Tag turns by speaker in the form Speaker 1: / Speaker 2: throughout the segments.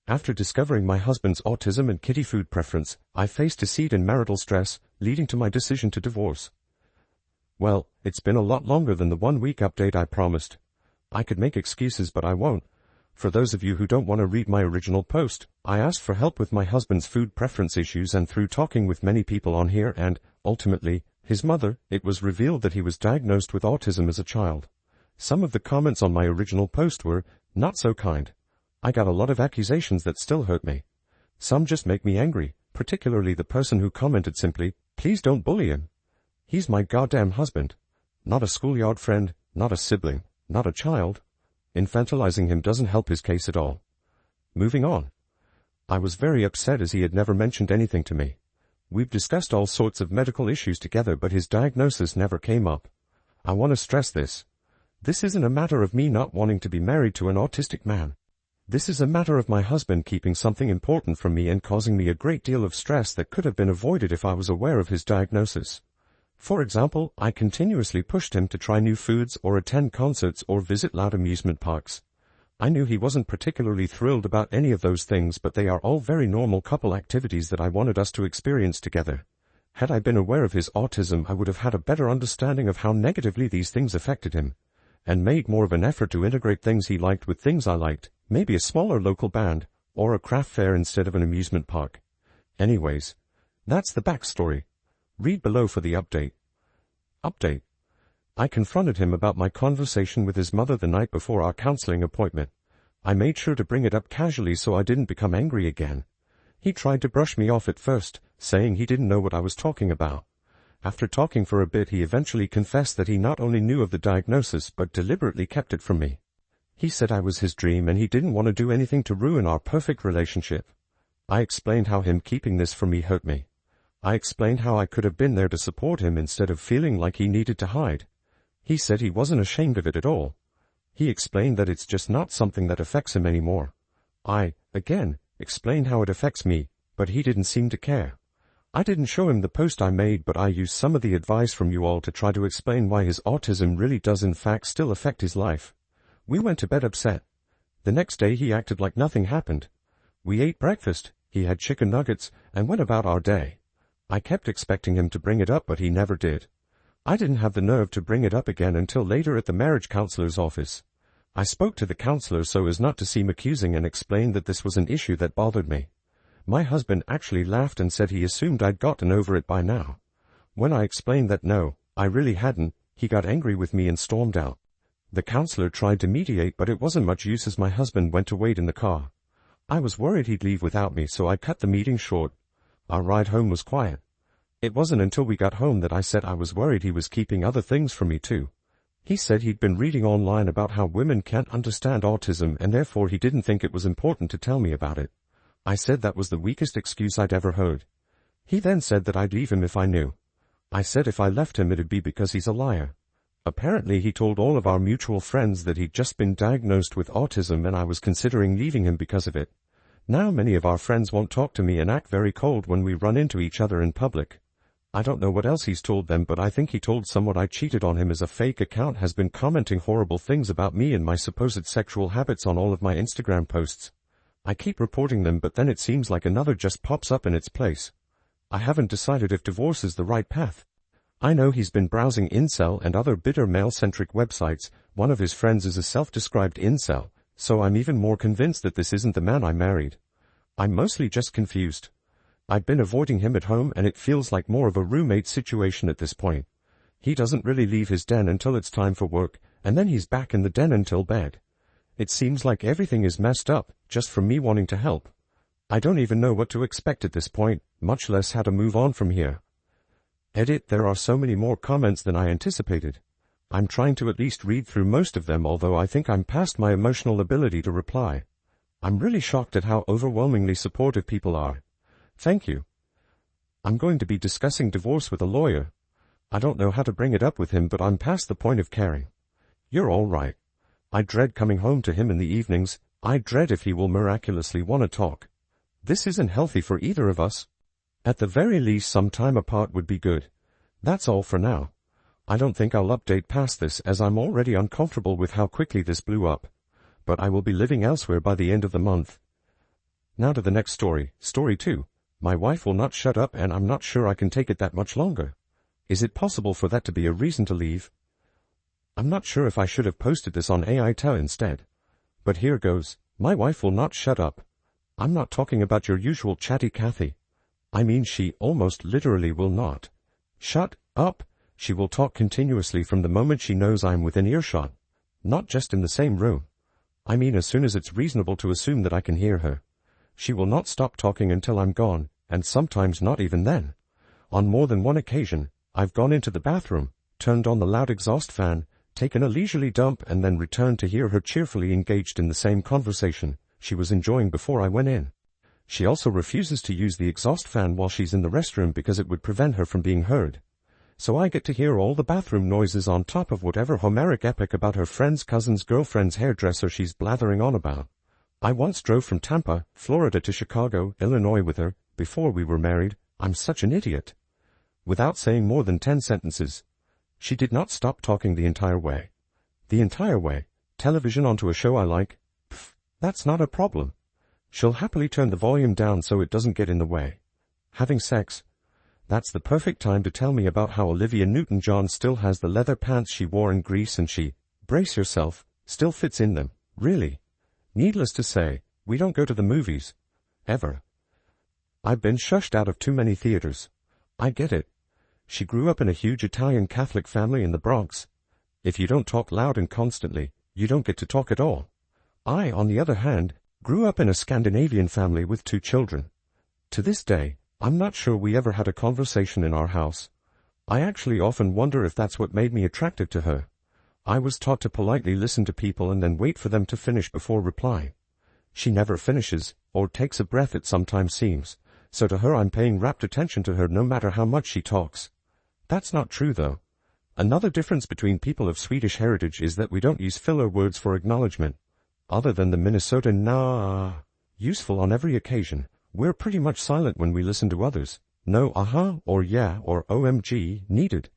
Speaker 1: After discovering my husband's autism and kiddie food preference, I faced deceit and marital stress, leading to my decision to divorce. Well, it's been a lot longer than the 1-week update I promised. I could make excuses, but I won't. For those of you who don't want to read my original post, I asked for help with my husband's food preference issues, and through talking with many people on here and, ultimately, his mother, it was revealed that he was diagnosed with autism as a child. Some of the comments on my original post were not so kind. I got a lot of accusations that still hurt me. Some just make me angry, particularly the person who commented simply, "Please don't bully him. He's my goddamn husband. Not a schoolyard friend, not a sibling, not a child. Infantilizing him doesn't help his case at all." Moving on. I was very upset as he had never mentioned anything to me. We've discussed all sorts of medical issues together, but his diagnosis never came up. I want to stress this. This isn't a matter of me not wanting to be married to an autistic man. This is a matter of my husband keeping something important from me and causing me a great deal of stress that could have been avoided if I was aware of his diagnosis. For example, I continuously pushed him to try new foods or attend concerts or visit loud amusement parks. I knew he wasn't particularly thrilled about any of those things, but they are all very normal couple activities that I wanted us to experience together. Had I been aware of his autism, I would have had a better understanding of how negatively these things affected him, and made more of an effort to integrate things he liked with things I liked, maybe a smaller local band, or a craft fair instead of an amusement park. Anyways, that's the backstory. Read below for the update. Update. I confronted him about my conversation with his mother the night before our counseling appointment. I made sure to bring it up casually so I didn't become angry again. He tried to brush me off at first, saying he didn't know what I was talking about. After talking for a bit, he eventually confessed that he not only knew of the diagnosis but deliberately kept it from me. He said I was his dream and he didn't want to do anything to ruin our perfect relationship. I explained how him keeping this from me hurt me. I explained how I could have been there to support him instead of feeling like he needed to hide. He said he wasn't ashamed of it at all. He explained that it's just not something that affects him anymore. I, again, explained how it affects me, but he didn't seem to care. I didn't show him the post I made, but I used some of the advice from you all to try to explain why his autism really does in fact still affect his life. We went to bed upset. The next day he acted like nothing happened. We ate breakfast, he had chicken nuggets, and went about our day. I kept expecting him to bring it up, but he never did. I didn't have the nerve to bring it up again until later at the marriage counselor's office. I spoke to the counselor so as not to seem accusing and explained that this was an issue that bothered me. My husband actually laughed and said he assumed I'd gotten over it by now. When I explained that no, I really hadn't, he got angry with me and stormed out. The counselor tried to mediate, but it wasn't much use as my husband went to wait in the car. I was worried he'd leave without me, so I cut the meeting short. Our ride home was quiet. It wasn't until we got home that I said I was worried he was keeping other things from me too. He said he'd been reading online about how women can't understand autism and therefore he didn't think it was important to tell me about it. I said that was the weakest excuse I'd ever heard. He then said that I'd leave him if I knew. I said if I left him it'd be because he's a liar. Apparently he told all of our mutual friends that he'd just been diagnosed with autism and I was considering leaving him because of it. Now many of our friends won't talk to me and act very cold when we run into each other in public. I don't know what else he's told them, but I think he told someone I cheated on him as a fake account has been commenting horrible things about me and my supposed sexual habits on all of my Instagram posts. I keep reporting them, but then it seems like another just pops up in its place. I haven't decided if divorce is the right path. I know he's been browsing incel and other bitter male-centric websites. One of his friends is a self-described incel, so I'm even more convinced that this isn't the man I married. I'm mostly just confused. I've been avoiding him at home and it feels like more of a roommate situation at this point. He doesn't really leave his den until it's time for work, and then he's back in the den until bed. It seems like everything is messed up, just from me wanting to help. I don't even know what to expect at this point, much less how to move on from here. Edit. There are so many more comments than I anticipated. I'm trying to at least read through most of them, although I think I'm past my emotional ability to reply. I'm really shocked at how overwhelmingly supportive people are. Thank you. I'm going to be discussing divorce with a lawyer. I don't know how to bring it up with him, but I'm past the point of caring. You're all right. I dread coming home to him in the evenings. I dread if he will miraculously want to talk. This isn't healthy for either of us. At the very least, some time apart would be good. That's all for now. I don't think I'll update past this as I'm already uncomfortable with how quickly this blew up. But I will be living elsewhere by the end of the month. Now to the next story. Story 2. My wife will not shut up and I'm not sure I can take it that much longer. Is it possible for that to be a reason to leave? I'm not sure if I should have posted this on AITel instead. But here goes. My wife will not shut up. I'm not talking about your usual chatty Kathy. I mean she almost literally will not shut up. She will talk continuously from the moment she knows I'm within earshot. Not just in the same room. I mean as soon as it's reasonable to assume that I can hear her. She will not stop talking until I'm gone, and sometimes not even then. On more than one occasion, I've gone into the bathroom, turned on the loud exhaust fan, taken a leisurely dump and then returned to hear her cheerfully engaged in the same conversation she was enjoying before I went in. She also refuses to use the exhaust fan while she's in the restroom because it would prevent her from being heard. So I get to hear all the bathroom noises on top of whatever Homeric epic about her friend's cousin's girlfriend's hairdresser she's blathering on about. I once drove from Tampa, Florida to Chicago, Illinois with her, before we were married. I'm such an idiot. Without saying more than 10 sentences. She did not stop talking the entire way. The entire way. Television onto a show I like? Pff, that's not a problem. She'll happily turn the volume down so it doesn't get in the way. Having sex? That's the perfect time to tell me about how Olivia Newton-John still has the leather pants she wore in Greece and she, brace yourself, still fits in them. Really? Needless to say, we don't go to the movies. Ever. I've been shushed out of too many theaters. I get it. She grew up in a huge Italian Catholic family in the Bronx. If you don't talk loud and constantly, you don't get to talk at all. I, on the other hand, grew up in a Scandinavian family with 2 children. To this day, I'm not sure we ever had a conversation in our house. I actually often wonder if that's what made me attractive to her. I was taught to politely listen to people and then wait for them to finish before reply. She never finishes, or takes a breath it sometimes seems, so to her I'm paying rapt attention to her no matter how much she talks. That's not true though. Another difference between people of Swedish heritage is that we don't use filler words for acknowledgement. Other than the Minnesota nah, useful on every occasion, we're pretty much silent when we listen to others. No aha or yeah or OMG needed.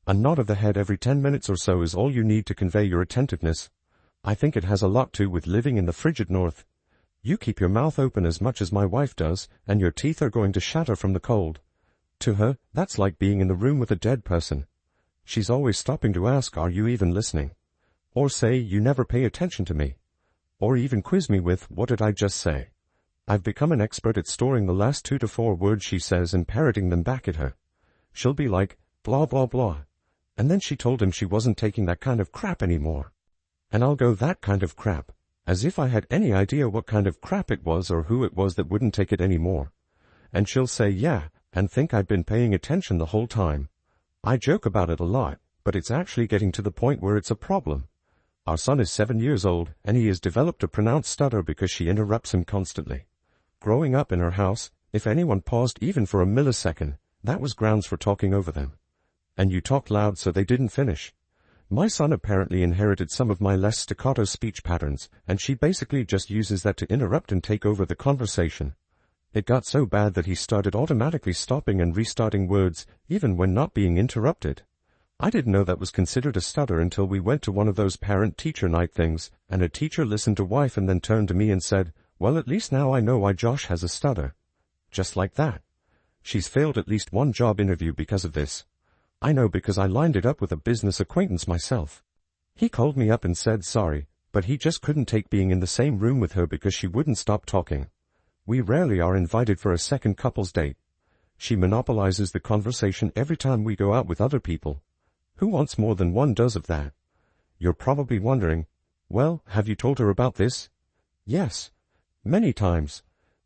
Speaker 1: A nod of the head every 10 minutes or so is all you need to convey your attentiveness. I think it has a lot to do with living in the frigid north. You keep your mouth open as much as my wife does, and your teeth are going to shatter from the cold. To her, that's like being in the room with a dead person. She's always stopping to ask, are you even listening? Or say, you never pay attention to me. Or even quiz me with, what did I just say? I've become an expert at storing the last 2 to 4 words she says and parroting them back at her. She'll be like, blah blah blah. And then she told him she wasn't taking that kind of crap anymore. And I'll go, that kind of crap, as if I had any idea what kind of crap it was or who it was that wouldn't take it anymore. And she'll say, yeah, and think I've been paying attention the whole time. I joke about it a lot, but it's actually getting to the point where it's a problem. Our son is 7 years old, and he has developed a pronounced stutter because she interrupts him constantly. Growing up in her house, if anyone paused even for a millisecond, that was grounds for talking over them. And you talked loud so they didn't finish. My son apparently inherited some of my less staccato speech patterns, and she basically just uses that to interrupt and take over the conversation. It got so bad that he started automatically stopping and restarting words, even when not being interrupted. I didn't know that was considered a stutter until we went to one of those parent-teacher night things, and a teacher listened to wife and then turned to me and said, well, at least now I know why Josh has a stutter. Just like that. She's failed at least one job interview because of this. I know because I lined it up with a business acquaintance myself. He called me up and said sorry, but he just couldn't take being in the same room with her because she wouldn't stop talking. We rarely are invited for a second couple's date. She monopolizes the conversation every time we go out with other people. Who wants more than one dose of that? You're probably wondering, well, have you told her about this? Yes. Many times.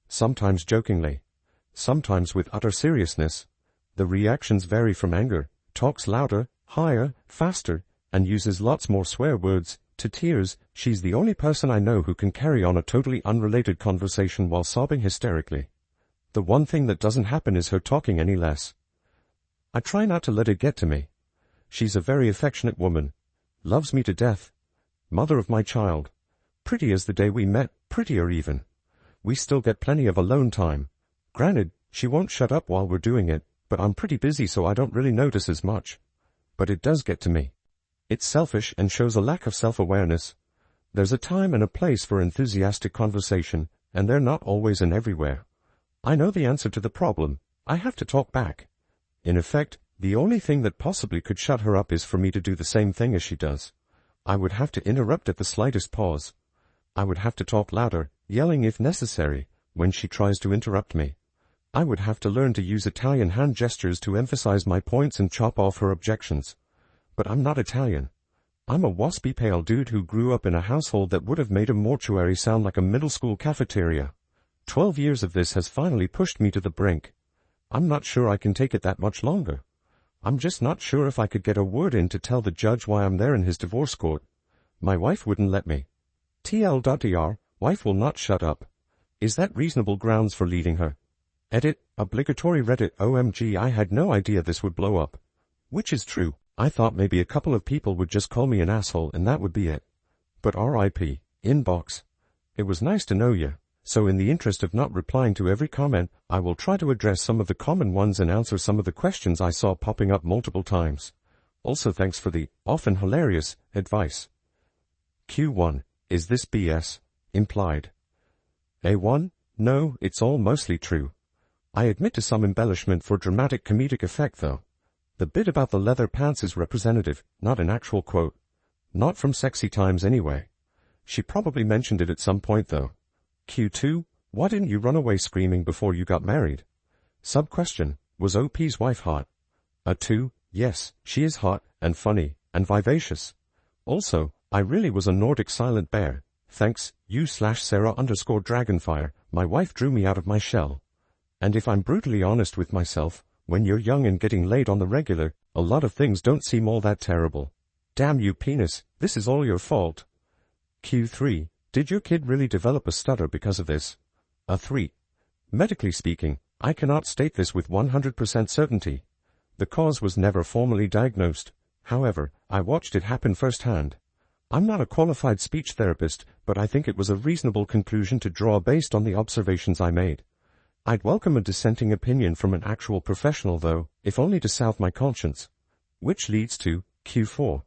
Speaker 1: Sometimes jokingly. Sometimes with utter seriousness. The reactions vary from anger, talks louder, higher, faster, and uses lots more swear words, to tears. She's the only person I know who can carry on a totally unrelated conversation while sobbing hysterically. The one thing that doesn't happen is her talking any less. I try not to let it get to me. She's a very affectionate woman. Loves me to death. Mother of my child. Pretty as the day we met, prettier even. We still get plenty of alone time. Granted, she won't shut up while we're doing it, but I'm pretty busy so I don't really notice as much. But it does get to me. It's selfish and shows a lack of self-awareness. There's a time and a place for enthusiastic conversation, and they're not always and everywhere. I know the answer to the problem. I have to talk back. In effect, the only thing that possibly could shut her up is for me to do the same thing as she does. I would have to interrupt at the slightest pause. I would have to talk louder, yelling if necessary, when she tries to interrupt me. I would have to learn to use Italian hand gestures to emphasize my points and chop off her objections. But I'm not Italian. I'm a waspy pale dude who grew up in a household that would have made a mortuary sound like a middle school cafeteria. 12 years of this has finally pushed me to the brink. I'm not sure I can take it that much longer. I'm just not sure if I could get a word in to tell the judge why I'm there in his divorce court. My wife wouldn't let me. TL.dr, wife will not shut up. Is that reasonable grounds for leaving her? Edit, obligatory Reddit. OMG, I had no idea this would blow up. Which is true. I thought maybe a couple of people would just call me an asshole and that would be it. But RIP, inbox. It was nice to know you. So in the interest of not replying to every comment, I will try to address some of the common ones and answer some of the questions I saw popping up multiple times. Also thanks for the, often hilarious, advice. Q1, is this BS? Implied. A1, no, it's all mostly true. I admit to some embellishment for dramatic comedic effect though. The bit about the leather pants is representative, not an actual quote. Not from Sexy Times anyway. She probably mentioned it at some point though. Q2, why didn't you run away screaming before you got married? Sub-question, was OP's wife hot? A2, yes, she is hot, and funny, and vivacious. Also, I really was a Nordic silent bear. Thanks, you/Sarah_Dragonfire, my wife drew me out of my shell. And if I'm brutally honest with myself, when you're young and getting laid on the regular, a lot of things don't seem all that terrible. Damn you penis, this is all your fault. Q3, did your kid really develop a stutter because of this? A3. Medically speaking, I cannot state this with 100% certainty. The cause was never formally diagnosed. However, I watched it happen firsthand. I'm not a qualified speech therapist, but I think it was a reasonable conclusion to draw based on the observations I made. I'd welcome a dissenting opinion from an actual professional though, if only to salve my conscience. Which leads to, Q4.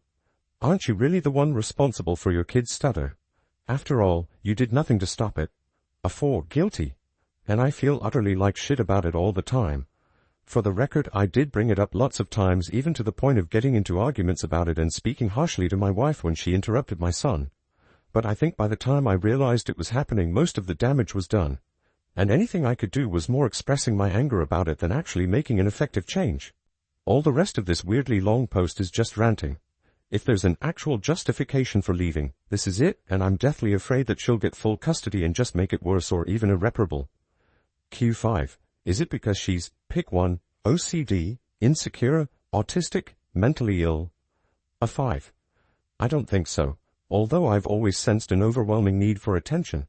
Speaker 1: Aren't you really the one responsible for your kid's stutter? After all, you did nothing to stop it. A4, guilty. And I feel utterly like shit about it all the time. For the record, I did bring it up lots of times, even to the point of getting into arguments about it and speaking harshly to my wife when she interrupted my son. But I think by the time I realized it was happening, most of the damage was done. And anything I could do was more expressing my anger about it than actually making an effective change. All the rest of this weirdly long post is just ranting. If there's an actual justification for leaving, this is it, and I'm deathly afraid that she'll get full custody and just make it worse or even irreparable. Q5. Is it because she's, pick one, OCD, insecure, autistic, mentally ill? A5. I don't think so, although I've always sensed an overwhelming need for attention.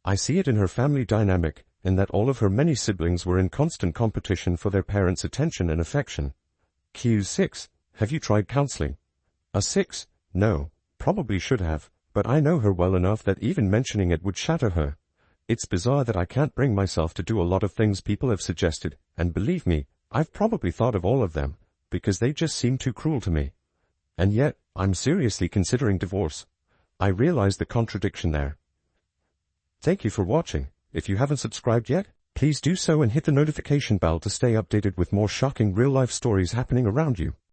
Speaker 1: I see it in her family dynamic, in that all of her many siblings were in constant competition for their parents' attention and affection. Q6. Have you tried counseling? A6. No, probably should have, but I know her well enough that even mentioning it would shatter her. It's bizarre that I can't bring myself to do a lot of things people have suggested, and believe me, I've probably thought of all of them, because they just seem too cruel to me. And yet, I'm seriously considering divorce. I realize the contradiction there. Thank you for watching. If you haven't subscribed yet, please do so and hit the notification bell to stay updated with more shocking real-life stories happening around you.